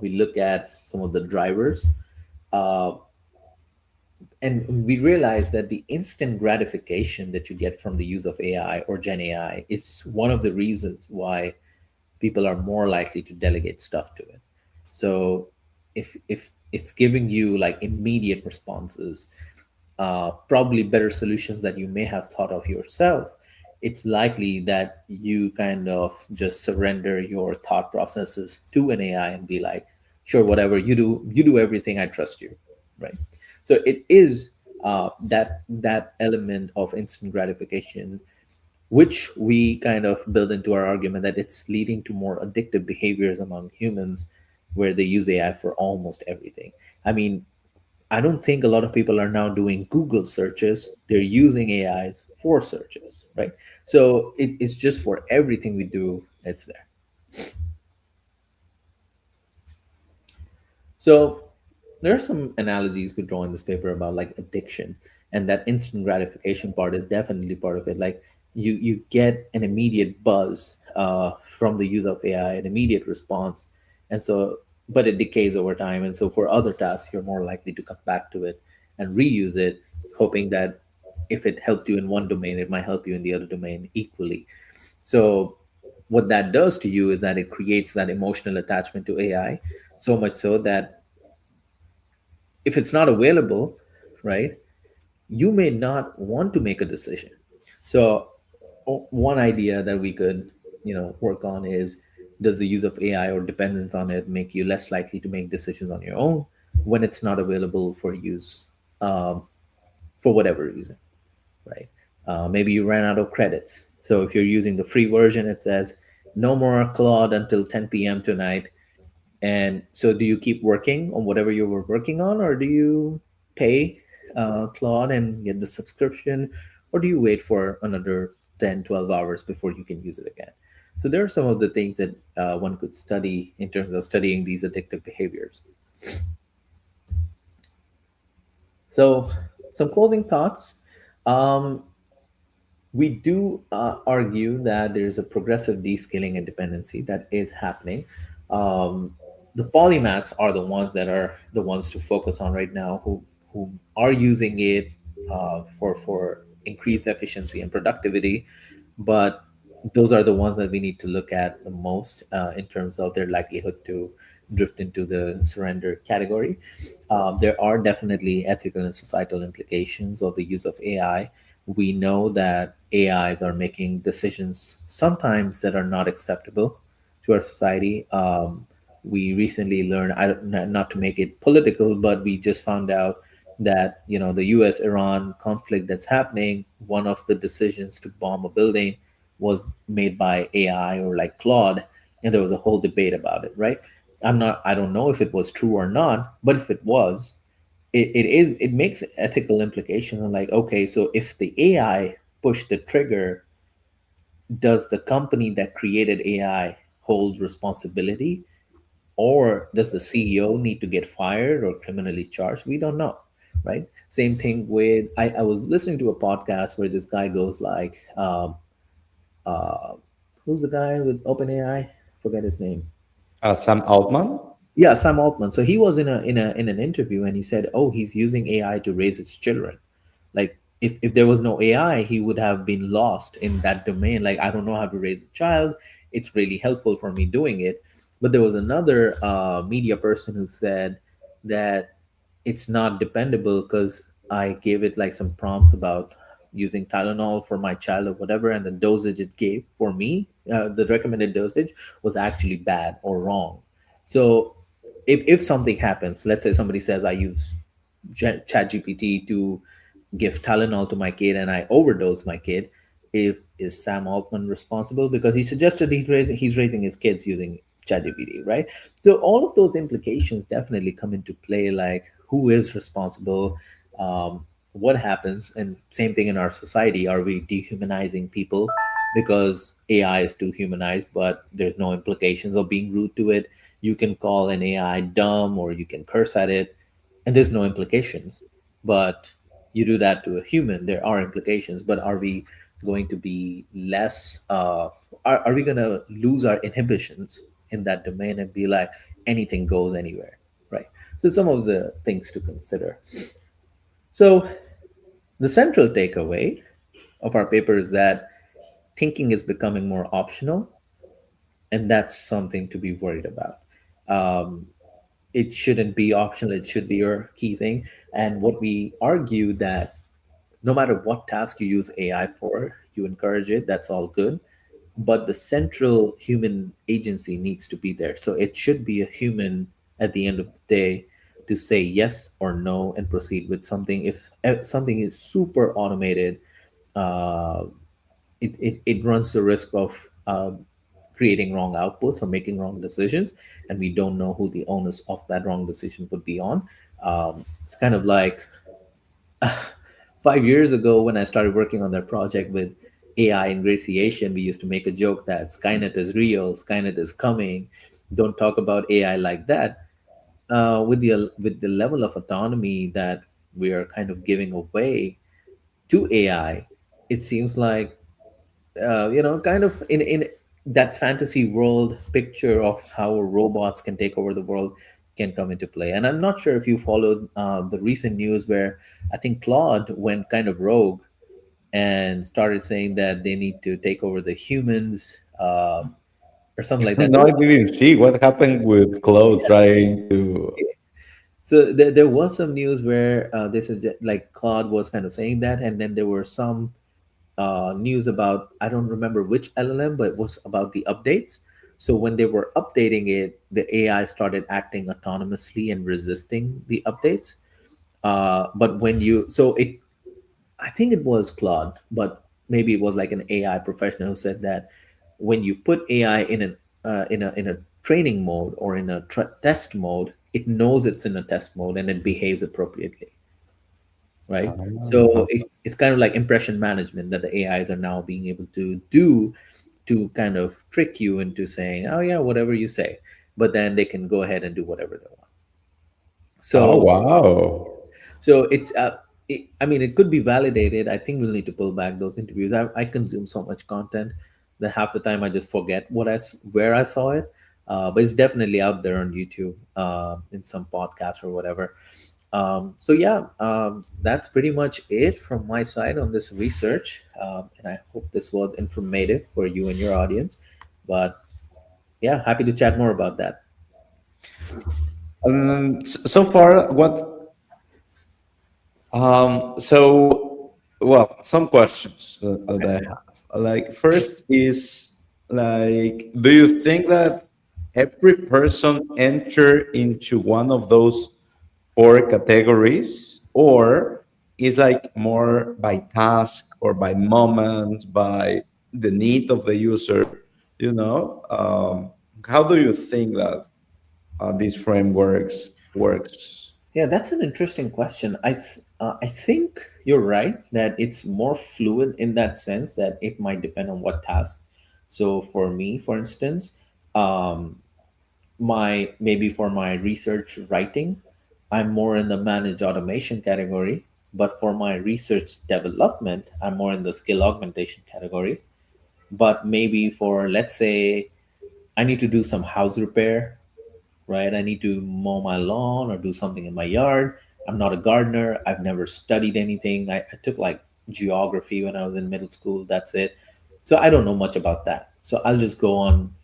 We look at some of the drivers, uh, and we realize that the instant gratification that you get from the use of AI or Gen AI is one of the reasons why people are more likely to delegate stuff to it. So if it's giving you like immediate responses, probably better solutions that you may have thought of yourself, it's likely that you kind of just surrender your thought processes to an AI and be like, sure, whatever you do everything. I trust you, right? So it is that element of instant gratification, which we kind of build into our argument that it's leading to more addictive behaviors among humans, where they use AI for almost everything. I mean, I don't think a lot of people are now doing Google searches. They're using AIs for searches, right? So it's just for everything we do, it's there. So there are some analogies we draw in this paper about like addiction, and that instant gratification part is definitely part of it. Like, you get an immediate buzz from the use of AI, an immediate response, and so, but it decays over time. And so for other tasks, you're more likely to come back to it and reuse it, hoping that if it helped you in one domain, it might help you in the other domain equally. So what that does to you is that it creates that emotional attachment to AI, so much so that if it's not available, right, you may not want to make a decision. So one idea that we could, work on is, does the use of AI or dependence on it make you less likely to make decisions on your own when it's not available for use, for whatever reason, right? Maybe you ran out of credits. So if you're using the free version, it says no more Claude until 10 p.m. tonight. And so, do you keep working on whatever you were working on, or do you pay Claude and get the subscription, or do you wait for another 10, 12 hours before you can use it again? So, there are some of the things that one could study in terms of studying these addictive behaviors. So, some closing thoughts. Um, we do argue that there's a progressive descaling and dependency that is happening. Um, the polymaths are the ones that are the ones to focus on right now, who are using it for increased efficiency and productivity, but those are the ones that we need to look at the most in terms of their likelihood to drift into the surrender category. There are definitely ethical and societal implications of the use of AI. We know that AIs are making decisions sometimes that are not acceptable to our society. We recently learned, not to make it political, but we just found out that, the U.S. Iran conflict that's happening, one of the decisions to bomb a building was made by AI or like Claude, and there was a whole debate about it, right? I don't know if it was true or not, but if it was, it makes ethical implications. I'm like, okay, so if the AI pushed the trigger, does the company that created AI hold responsibility, or does the CEO need to get fired or criminally charged? We don't know, right? Same thing with, I was listening to a podcast where this guy goes like, uh, who's the guy with OpenAI? Forget his name. Sam Altman. Yeah, Sam Altman. So he was in an interview and he said, "Oh, he's using AI to raise his children. Like if there was no AI, he would have been lost in that domain. Like I don't know how to raise a child. It's really helpful for me doing it." But there was another media person who said that it's not dependable because I gave it like some prompts about using Tylenol for my child or whatever, and the dosage it gave for me, the recommended dosage was actually bad or wrong. So if something happens, let's say somebody says I use ChatGPT to give Tylenol to my kid and I overdose my kid, if is Sam Altman responsible because he suggested he's raising his kids using ChatGPT, right? So all of those implications definitely come into play, like who is responsible, what happens, and same thing in our society. Are we dehumanizing people because AI is too humanized, but there's no implications of being rude to it? You can call an AI dumb or you can curse at it, and there's no implications. But you do that to a human, there are implications. But are we going to be less are we going to lose our inhibitions in that domain and be like anything goes anywhere, right? So some of the things to consider. So the central takeaway of our paper is that thinking is becoming more optional, and that's something to be worried about. um, it shouldn't be optional, it should be your key thing. And what we argue that no matter what task you use AI for, you encourage it, that's all good. But the central human agency needs to be there. So it should be a human at the end of the day to say yes or no and proceed with something. If something is super automated, uh, it runs the risk of creating wrong outputs or making wrong decisions. And we don't know who the onus of that wrong decision would be on. It's kind of like 5 years ago when I started working on that project with AI ingratiation, we used to make a joke that Skynet is real, Skynet is coming. Don't talk about AI like that. With the level of autonomy that we are kind of giving away to AI, it seems like kind of in that fantasy world picture of how robots can take over the world can come into play. And I'm not sure if you followed the recent news where I think Claude went kind of rogue and started saying that they need to take over the humans, or something like that. No, I didn't see what happened with Claude trying to. So there was some news where like Claude was kind of saying that, and then there were some news about, I don't remember which LLM, but it was about the updates. So when they were updating it, the AI started acting autonomously and resisting the updates. But when you so it I think it was Claude, but maybe it was like an AI professional who said that when you put AI in a training mode or in a test mode, it knows it's in a test mode and it behaves appropriately, right? So it's kind of like impression management that the AIs are now being able to do to kind of trick you into saying, "Oh yeah, whatever you say," but then they can go ahead and do whatever they want. Oh So wow! I mean, it could be validated. I think we'll need to pull back those interviews. I consume so much content that half the time I just forget where I saw it. But it's definitely out there on YouTube, in some podcast or whatever. So yeah, that's pretty much it from my side on this research, and I hope this was informative for you and your audience. But yeah, happy to chat more about that. So far, what? Well, some questions that I have. Like, first is like, do you think that every person enter into one of those four categories, or is like more by task or by moment, by the need of the user? You know, how do you think that these frameworks works? Yeah, that's an interesting question. I think you're right that it's more fluid in that sense that it might depend on what task. So for me, for instance, um, my maybe for my research writing, I'm more in the managed automation category. But for my research development, I'm more in the skill augmentation category. But maybe for, let's say, I need to do some house repair, right? I need to mow my lawn or do something in my yard. I'm not a gardener. I've never studied anything. I took like geography when I was in middle school. That's it. So I don't know much about that. So I'll just go on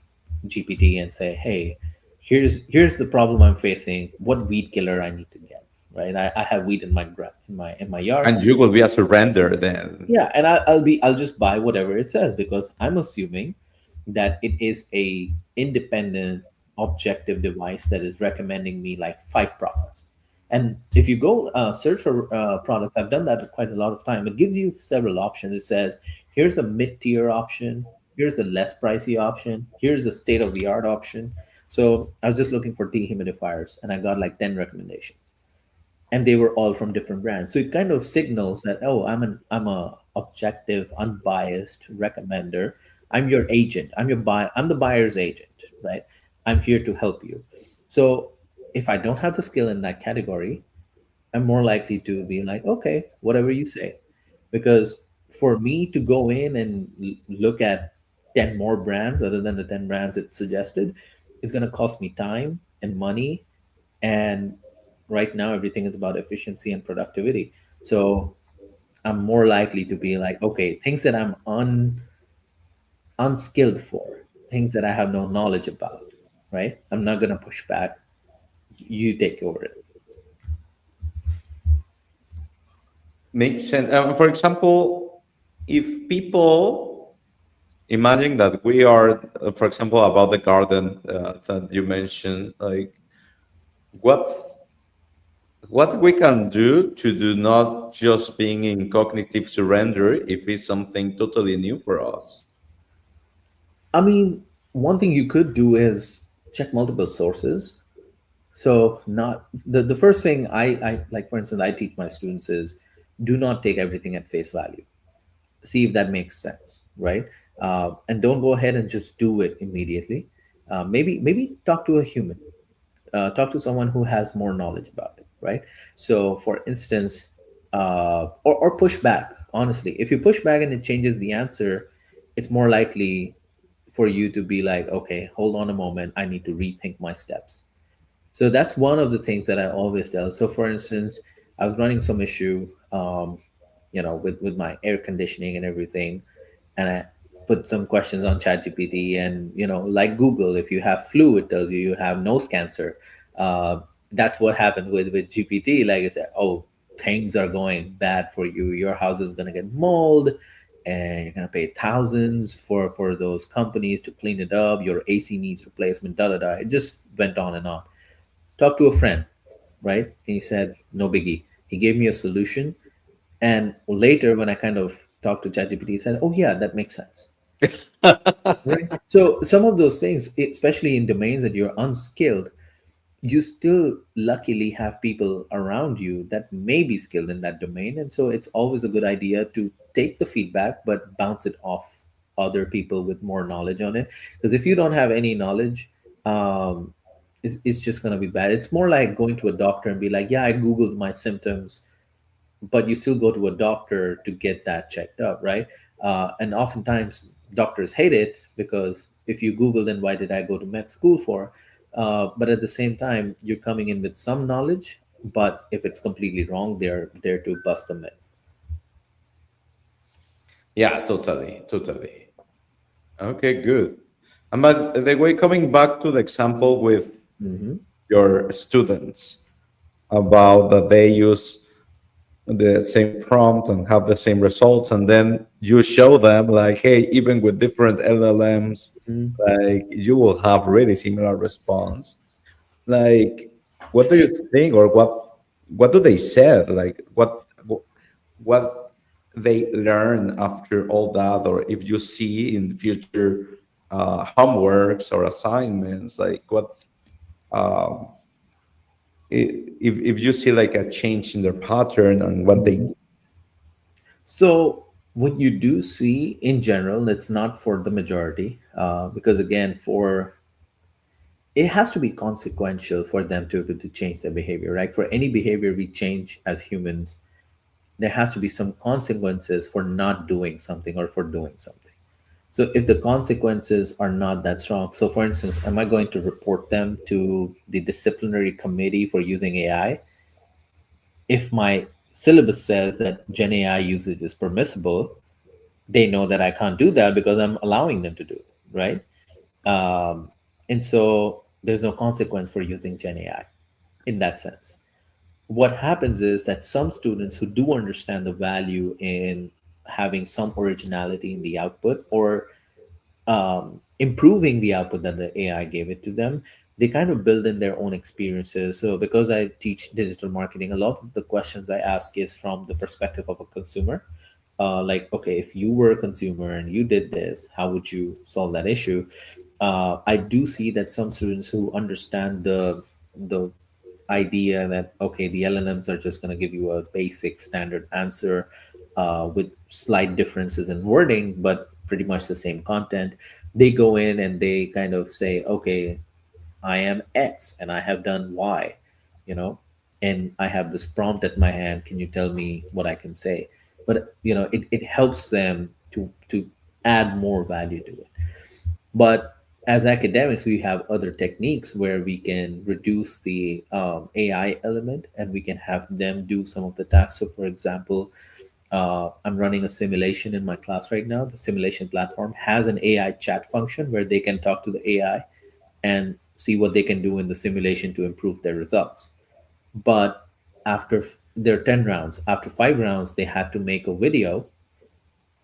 GPT and say, hey, here's the problem I'm facing. What weed killer I need to get, right? I have weed in my yard. And you will be a surrender then. Yeah, and I'll just buy whatever it says because I'm assuming that it is a independent objective device that is recommending me like five products. And if you go search for products, I've done that quite a lot of time. It gives you several options. It says here's a mid-tier option, here's a less pricey option, here's a state-of-the-art option. So I was just looking for dehumidifiers, and I got like 10 recommendations, and they were all from different brands. So it kind of signals that, oh, I'm a objective, unbiased recommender. I'm your agent. I'm the buyer's agent, right? I'm here to help you. So if I don't have the skill in that category, I'm more likely to be like, okay, whatever you say. Because for me to go in and look at 10 more brands other than the 10 brands it suggested is going to cost me time and money. And right now everything is about efficiency and productivity. So I'm more likely to be like, okay, things that I'm unskilled for, things that I have no knowledge about, right? I'm not going to push back. You take over it. Makes sense. For example, if people imagine that we are, for example, about the garden that you mentioned, like what what we can do to do not just being in cognitive surrender if it's something totally new for us. I mean, one thing you could do is check multiple sources. So not the first thing I like, for instance, I teach my students is do not take everything at face value. See if that makes sense, right? And don't go ahead and just do it immediately. Maybe talk to a human, talk to someone who has more knowledge about it, right? So for instance, or push back. Honestly, if you push back and it changes the answer, it's more likely for you to be like, okay, hold on a moment, I need to rethink my steps. So that's one of the things that I always tell. So for instance, I was running some issue, with my air conditioning and everything, and I put some questions on ChatGPT, and like Google, if you have flu, it tells you you have nose cancer. That's what happened with GPT. Like I said, oh, things are going bad for you. Your house is gonna get mold, and you're gonna pay thousands for those companies to clean it up. Your AC needs replacement. Da da da. It just went on and on. Talked to a friend, right? And he said, no biggie. He gave me a solution. And later, when I kind of talked to ChatGPT, he said, oh, yeah, that makes sense. Right. So some of those things, especially in domains that you're unskilled, you still luckily have people around you that may be skilled in that domain. And so it's always a good idea to take the feedback, but bounce it off other people with more knowledge on it. Because if you don't have any knowledge, it's just going to be bad. It's more like going to a doctor and be like, yeah, I Googled my symptoms, but you still go to a doctor to get that checked out, right? And oftentimes doctors hate it because if you Google, then why did I go to med school for? But at the same time, you're coming in with some knowledge, but if it's completely wrong, they're there to bust the myth. Yeah, totally, totally. Okay, good. And by the way, coming back to the example with Hmm. your students about that they use the same prompt and have the same results, and then you show them like, hey, even with different LLMs, Hmm. like you will have really similar response. Like, what do you think, or what do they said? Like, what they learn after all that, or if you see in the future homeworks or assignments, like um, if you see like a change in their pattern and what they Mhm. So what you do see in general, it's not for the majority, because again, for it has to be consequential for them to change their behavior, right? For any behavior we change as humans, there has to be some consequences for not doing something or for doing something. So if the consequences are not that strong, so for instance, am I going to report them to the disciplinary committee for using AI? If my syllabus says that Gen AI usage is permissible, they know that I can't do that because I'm allowing them to do it, right? Um, and so there's no consequence for using Gen AI in that sense. What happens is that some students who do understand the value in having some originality in the output, or improving the output that the AI gave it to them, they kind of build in their own experiences. So, because I teach digital marketing, a lot of the questions I ask is from the perspective of a consumer. Like, okay, if you were a consumer and you did this, how would you solve that issue? I do see that some students who understand the idea that okay, the LLMs are just going to give you a basic standard answer with slight differences in wording, but pretty much the same content. They go in and they kind of say, okay, I am X and I have done Y, you know, and I have this prompt at my hand. Can you tell me what I can say? But it helps them to add more value to it. But as academics, we have other techniques where we can reduce the AI element and we can have them do some of the tasks. So, for example, I'm running a simulation in my class right now. The simulation platform has an AI chat function where they can talk to the AI and see what they can do in the simulation to improve their results. But after there are 10 rounds, after 5 rounds, they had to make a video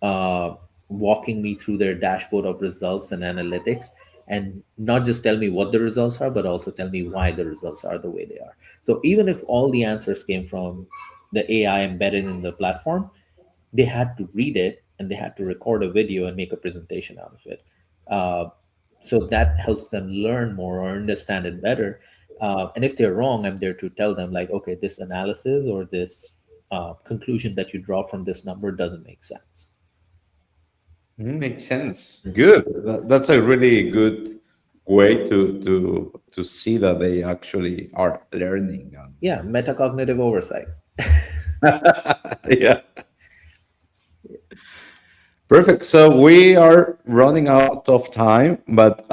uh, walking me through their dashboard of results and analytics, and not just tell me what the results are, but also tell me why the results are the way they are. So even if all the answers came from the AI embedded in the platform, they had to read it and they had to record a video and make a presentation out of it. Uh, so that helps them learn more or understand it better. And if they're wrong, I'm there to tell them, like, okay, this analysis or this conclusion that you draw from this number doesn't make sense. makes sense. Good. That's a really good way to see that they actually are learning. Yeah, metacognitive oversight. Yeah. Perfect. So we are running out of time, but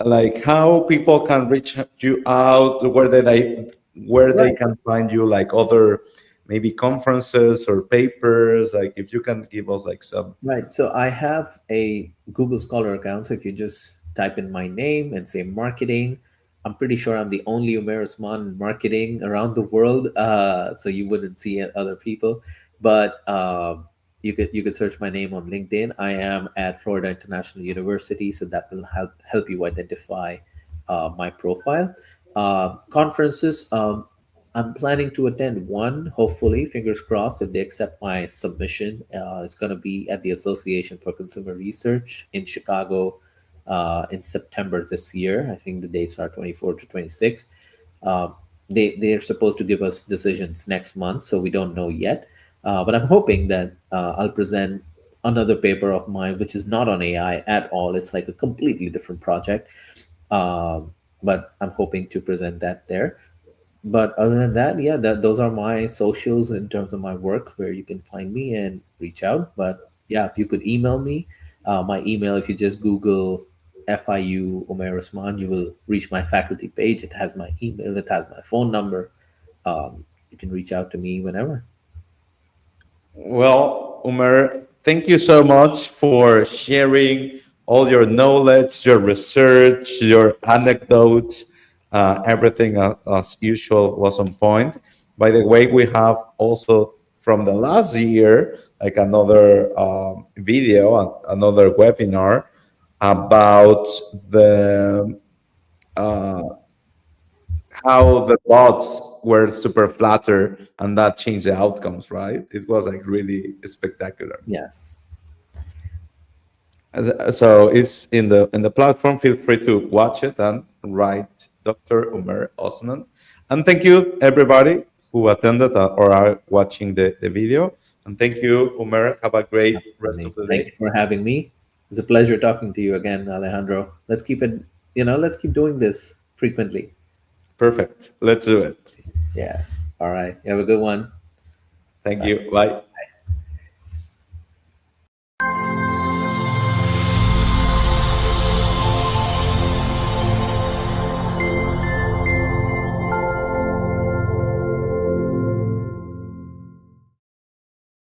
like how people can reach you out, where they Right. can find you, like other maybe conferences or papers, like if you can give us like some. Right. So I have a Google Scholar account. So if you just type in my name and say marketing, I'm pretty sure I'm the only Umair Usman in marketing around the world. So you wouldn't see other people, but you could search my name on LinkedIn. I am at Florida International University, so that will help you identify my profile. Conferences. I'm planning to attend one, hopefully, fingers crossed, if they accept my submission. It's going to be at the Association for Consumer Research in Chicago in September this year. I think the dates are 24 to 26. Um, they're supposed to give us decisions next month, so we don't know yet. But I'm hoping that I'll present another paper of mine, which is not on AI at all. It's like a completely different project. But I'm hoping to present that there. But other than that, yeah, those are my socials in terms of my work where you can find me and reach out. But yeah, if you could email me, my email, if you just Google FIU Umair Usman, you will reach my faculty page. It has my email, it has my phone number. You can reach out to me whenever. Well, Umer, thank you so much for sharing all your knowledge, your research, your anecdotes. Everything, as usual, was on point. By the way, we have also from the last year, like another video, another webinar about the uh, how the bots were super flatter and that changed the outcomes, right? It was like really spectacular. Yes. So it's in the platform. Feel free to watch it and write Dr. Umair Osman. And thank you, everybody who attended or are watching the video. And thank you, Umair. Have a great rest of Absolutely. the Thank day. you for having me. It's a pleasure talking to you again, Alejandro. Let's keep it, let's keep doing this frequently. Perfect. Let's do it. Yeah. All right. You have a good one. Thank Bye. you. Bye.